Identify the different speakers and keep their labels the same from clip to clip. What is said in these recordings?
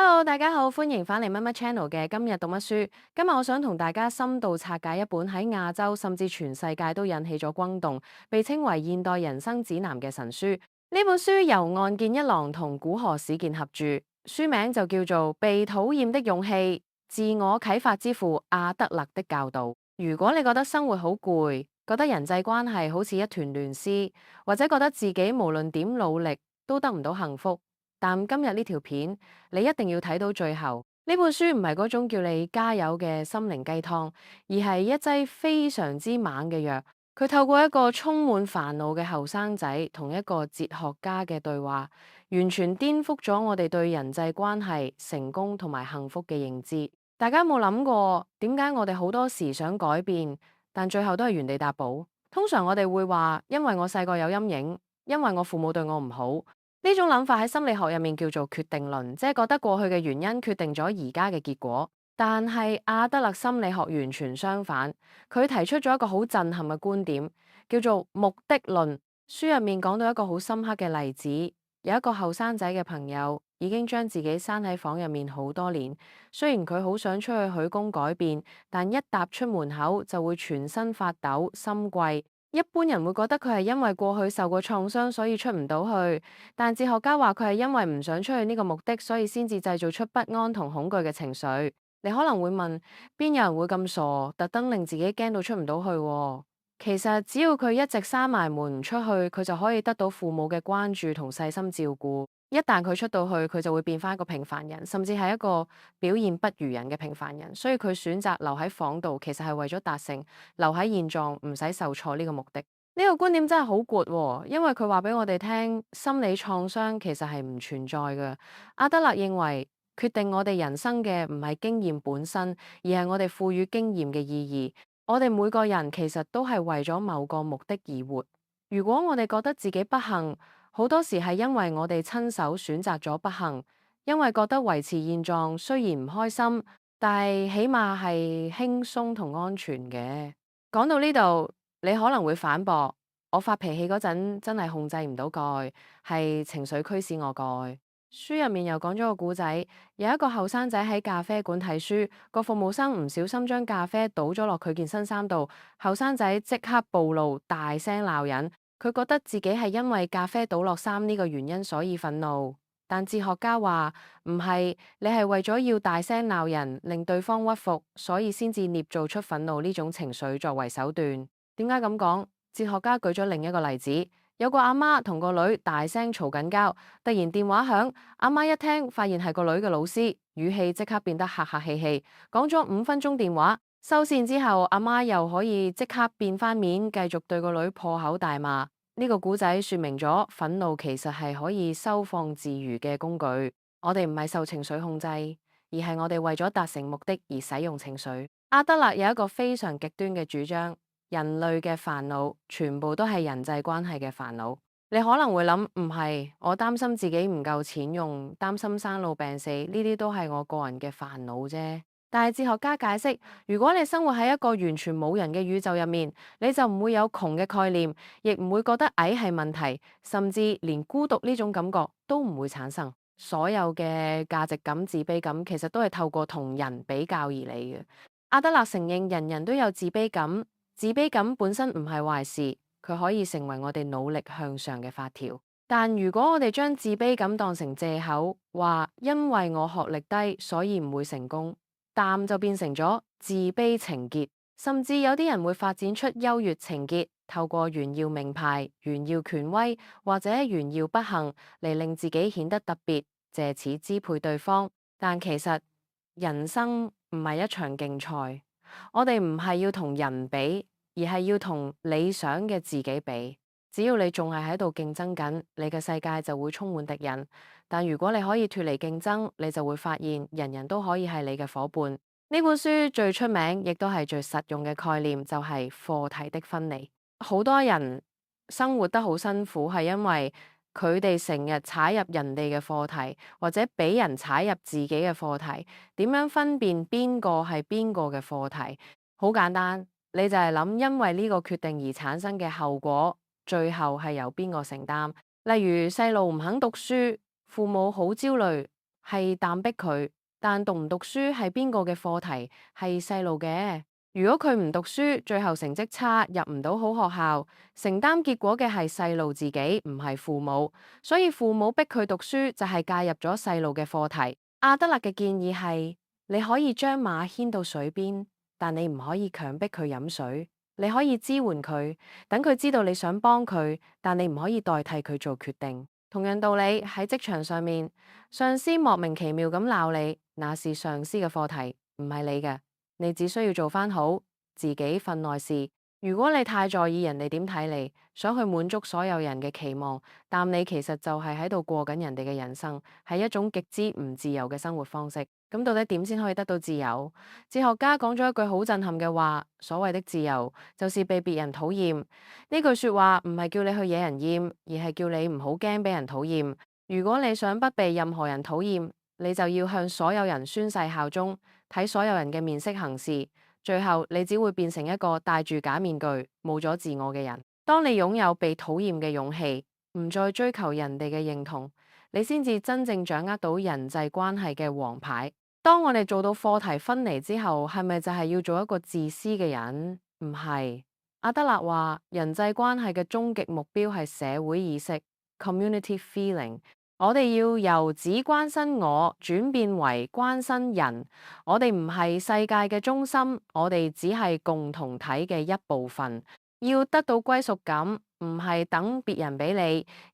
Speaker 1: Hello，大家好，歡迎返嚟乜乜 channel 嘅今日讀乜書。今日我想同大家深度拆解一本喺亞洲甚至全世界都引起咗轟動，被稱為現代人生指南嘅神書。呢本書由岸見一郎同古河史健合著，書名就叫做《被討厭的勇氣：自我啟發之父阿德勒的教導》。如果你覺得生活好攰，覺得人際關係好似一團亂絲，或者覺得自己無論點努力都得唔到幸福，但今日呢條片，你一定要睇到最後。呢本書唔係嗰種叫你加油嘅心靈雞湯，而係一劑非常之猛嘅藥。佢透過一個充滿煩惱嘅後生仔同一個哲學家嘅對話，完全顛覆咗我哋對人際關係、成功同埋幸福嘅認知。大家有冇諗過點解我哋好多時想改變，但最後都係原地踏步？通常我哋會話，因為我細個有陰影，因為我父母對我唔好。呢種諗法喺心理學入面叫做決定論，即係覺得過去嘅原因決定咗而家嘅結果。但係阿德勒心理學完全相反，佢提出咗一個好震撼嘅觀點，叫做目的論。書入面講到一個好深刻嘅例子，有一個後生仔嘅朋友已經將自己閂喺房入面好多年，雖然佢好想出去許工改變，但一踏出門口就會全身發抖、心悸。一般人會覺得佢係因為過去受過創傷，所以出唔到去。但哲學家話佢係因為唔想出去呢個目的，所以先至製造出不安同恐懼嘅情緒。你可能會問，邊有人會咁傻，特登令自己驚到出唔到去喎？其實只要佢一直閂埋門唔出去，佢就可以得到父母嘅關注同細心照顧。一旦佢出到去，佢就會變翻一個平凡人，甚至係一個表現不如人嘅平凡人。所以佢選擇留喺房度，其實係為咗達成留喺現狀唔使受挫呢個目的。呢個觀點真係好闊喎，因為佢話俾我哋聽，心理創傷其實係唔存在嘅。阿德勒認為，決定我哋人生嘅唔係經驗本身，而係我哋賦予經驗嘅意義。我哋每個人其實都係為咗某個目的而活。如果我哋覺得自己不幸，好多時係因為我哋親手選擇咗不幸，因為覺得維持現狀雖然唔開心，但係起碼係輕鬆同安全嘅。講到呢度，你可能會反駁，我發脾氣嗰陣真係控制唔到蓋，係情緒驅使我蓋。書入面又講咗個故仔，有一個後生仔喺咖啡館睇書，個服務生唔小心將咖啡倒咗落佢件新衫度，後生仔即刻暴怒，大聲鬧人。佢覺得自己係因為咖啡倒落衫呢個原因所以憤怒，但哲學家話唔係，你係為咗要大聲鬧人，令對方屈服，所以先至捏造出憤怒呢種情緒作為手段。點解咁講？哲學家舉咗另一個例子。有個阿媽同個女大聲嘈緊交，突然電話響，阿媽一聽發現係個女嘅老師，語氣即刻變得客客氣氣，講咗5分鐘電話，收線之後，阿媽又可以即刻變翻面，繼續對個女破口大罵。呢個古仔說明咗憤怒其實係可以收放自如嘅工具，我哋唔係受情緒控制，而係我哋為咗達成目的而使用情緒。阿德勒有一個非常極端嘅主張。人類嘅煩惱全部都係人際關係嘅煩惱。你可能會諗，唔係，我擔心自己唔夠錢用，擔心生老病死，呢啲都係我個人嘅煩惱啫。但係哲學家解釋，如果你生活喺一個完全冇人嘅宇宙入面，你就唔會有窮嘅概念，亦唔會覺得矮係問題，甚至連孤獨呢種感覺都唔會產生。所有嘅價值感、自卑感，其實都係透過同人比較而嚟嘅。阿德勒承認人人都有自卑感。自卑感本身唔係壞事，佢可以成為我哋努力向上嘅發條。但如果我哋將自卑感當成借口，話因為我學歷低，所以唔會成功，但就變成咗自卑情結。甚至有啲人會發展出優越情結，透過炫耀名牌、炫耀權威或者炫耀不幸嚟令自己顯得特別，借此支配對方。但其實人生唔係一場競賽。我哋唔係要同人比，而係要同理想嘅自己比。只要你仲係喺度競爭緊，你嘅世界就會充滿敵人。但如果你可以脫離競爭，你就會發現人人都可以係你嘅夥伴。呢本書最出名，亦都係最實用嘅概念，就係課題的分離。好多人生活得好辛苦，係因為佢哋成日踩入人哋嘅課題，或者俾人踩入自己嘅課題。點樣分辨邊個係邊個嘅課題？好簡單，你就係諗因為呢個決定而產生嘅後果，最後係由邊個承擔？例如細路唔肯讀書，父母好焦慮，係淡迫佢，但讀唔讀書係邊個嘅課題，係細路嘅。如果佢唔讀書，最後成績差，入唔到好學校，承擔結果嘅係細路自己，唔係父母。所以父母逼佢讀書，就係介入咗細路嘅課題。阿德勒嘅建議係：你可以將馬牽到水邊，但你唔可以強迫佢飲水。你可以支援佢，等佢知道你想幫佢，但你唔可以代替佢做決定。同樣道理喺職場上面，上司莫名其妙咁鬧你，那是上司嘅課題，唔係你嘅。你只需要做翻好自己份內事。如果你太在意人哋點睇你，想去滿足所有人嘅期望，但你其實就係喺度過緊人哋嘅人生，係一種極之唔自由嘅生活方式。咁到底點先可以得到自由？哲學家講咗一句好震撼嘅話：所謂的自由，就是被別人討厭。呢句說話唔係叫你去惹人厭，而係叫你唔好驚俾人討厭。如果你想不被任何人討厭，你就要向所有人宣誓效忠，睇所有人嘅面色行事。最後你只會變成一個戴住假面具、冇咗自我嘅人。當你擁有被討厭嘅勇氣，唔再追求人哋嘅認同，你先至真正掌握到人際關係嘅王牌。當我哋做到課題分離之後，係咪就係要做一個自私嘅人？唔係。阿德勒話，人際關係嘅終極目標係社會意識 （community feeling）。我哋要由只關心我轉變為關心人。我哋唔係世界嘅中心，我哋只係共同體嘅一部分。要得到歸屬感，唔係等別人俾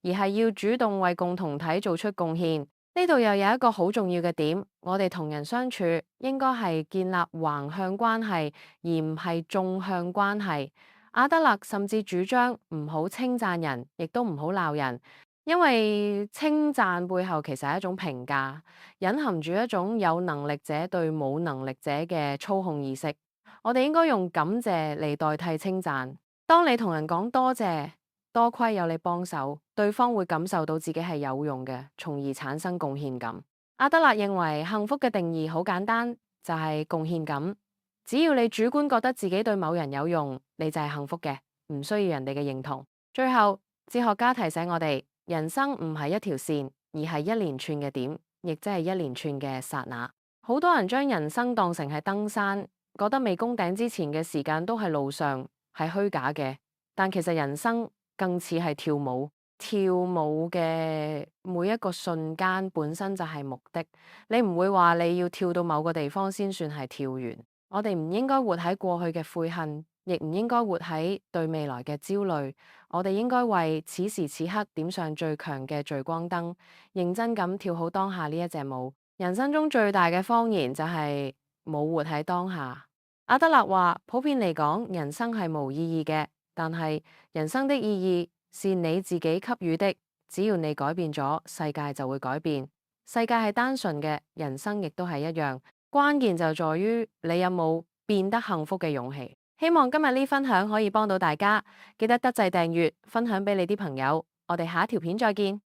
Speaker 1: 你，而係要主動為共同體做出貢獻。呢度又有一個好重要嘅點，我哋同人相處應該係建立橫向關係，而唔係縱向關係。阿德勒甚至主張唔好稱讚人，亦都唔好鬧人。因為稱讚背後其實係一種評價，隱含住一種有能力者對冇能力者嘅操控意識。我哋應該用感謝嚟代替稱讚。當你同人講多謝，多虧有你幫手，對方會感受到自己係有用嘅，從而產生貢獻感。阿德勒認為幸福嘅定義好簡單，就係貢獻感。只要你主觀覺得自己對某人有用，你就係幸福嘅，唔需要人哋嘅認同。最後，哲學家提醒我哋，人生唔係一條線，而係一連串嘅點，亦即係一連串嘅剎那。好多人將人生當成係登山，覺得未攻頂之前嘅時間都係路上，係虛假嘅。但其實人生更似係跳舞，跳舞嘅每一個瞬間本身就係目的。你唔會話你要跳到某個地方先算係跳完。我哋唔應該活喺過去嘅悔恨，亦唔應該活喺對未來嘅焦慮。我哋應該為此時此刻點上最強嘅聚光燈，認真咁跳好當下呢一隻舞。人生中最大嘅謊言就係冇活喺當下。阿德勒話，普遍嚟講，人生係無意義嘅，但係人生的意義是你自己給予的。只要你改變咗，世界就會改變。世界係單純嘅，人生亦都係一樣。關鍵就在於你有冇變得幸福嘅勇氣。希望今日呢分享可以幫到大家，記得得掣訂閱，分享俾你啲朋友。我哋下一條片再見。